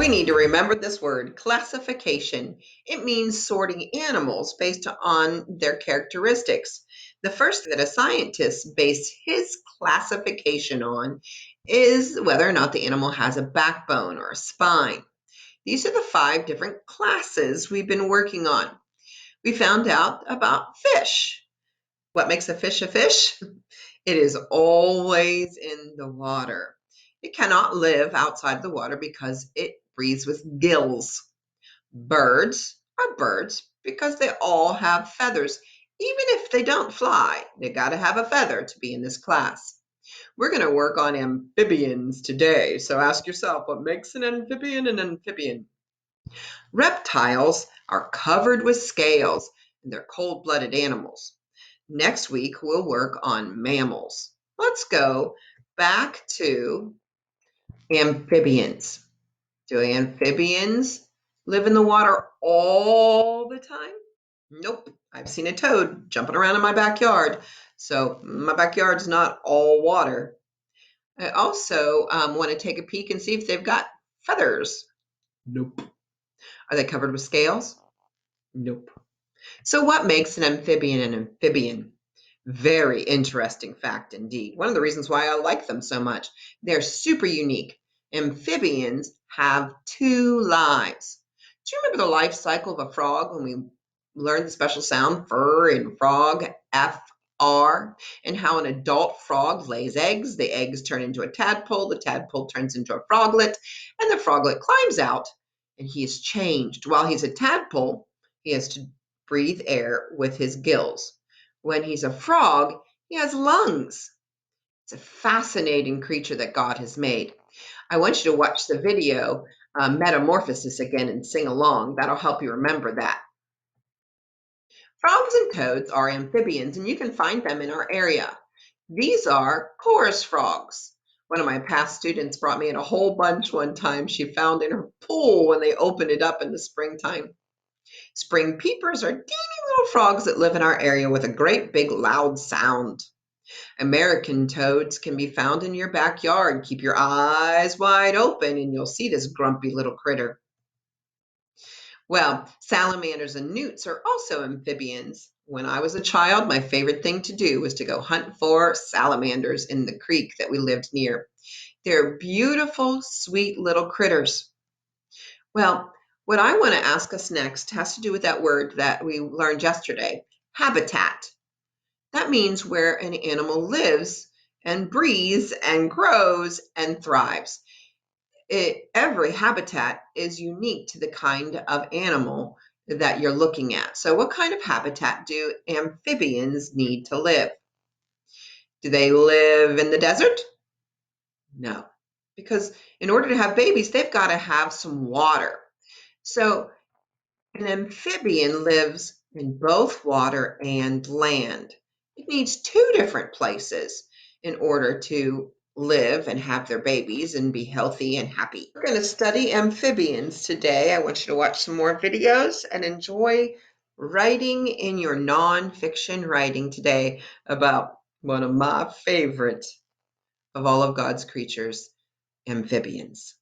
We need to remember this word, classification. It means sorting animals based on their characteristics. The first thing that a scientist bases his classification on is whether or not the animal has a backbone or a spine. These are the 5 different classes we've been working on. We found out about fish. What makes a fish a fish? It is always in the water. It cannot live outside the water because it breathes with gills. Birds are birds because they all have feathers. Even if they don't fly, they got to have a feather to be in this class. We're going to work on amphibians today. So ask yourself, what makes an amphibian an amphibian? Reptiles are covered with scales, and they're cold-blooded animals. Next week, we'll work on mammals. Let's go back to amphibians. Do amphibians live in the water all the time? Nope. I've seen a toad jumping around in my backyard. So my backyard's not all water. I also want to take a peek and see if they've got feathers. Nope. Are they covered with scales? Nope. So what makes an amphibian an amphibian? Very interesting fact indeed. One of the reasons why I like them so much. They're super unique. Amphibians have 2 lives. Do you remember the life cycle of a frog when we learned the special sound fur in frog, F-R, and how an adult frog lays eggs? The eggs turn into a tadpole, the tadpole turns into a froglet, and the froglet climbs out, and he is changed. While he's a tadpole, he has to breathe air with his gills. When he's a frog, he has lungs. It's a fascinating creature that God has made. I want you to watch the video Metamorphosis again and sing along. That'll help you remember that. Frogs and toads are amphibians, and you can find them in our area. These are chorus frogs. One of my past students brought me in a whole bunch one time she found in her pool when they opened it up in the springtime. Spring peepers are teeny little frogs that live in our area with a great big loud sound. American toads can be found in your backyard. Keep your eyes wide open and you'll see this grumpy little critter. Well, salamanders and newts are also amphibians. When I was a child, my favorite thing to do was to go hunt for salamanders in the creek that we lived near. They're beautiful, sweet little critters. Well, what I want to ask us next has to do with that word that we learned yesterday, habitat. That means where an animal lives and breathes and grows and thrives. Every habitat is unique to the kind of animal that you're looking at. So what kind of habitat do amphibians need to live? Do they live in the desert? No, because in order to have babies, they've got to have some water. So an amphibian lives in both water and land. It needs 2 different places in order to live and have their babies and be healthy and happy. We're going to study amphibians today. I want you to watch some more videos and enjoy writing in your nonfiction writing today about one of my favorites of all of God's creatures, amphibians.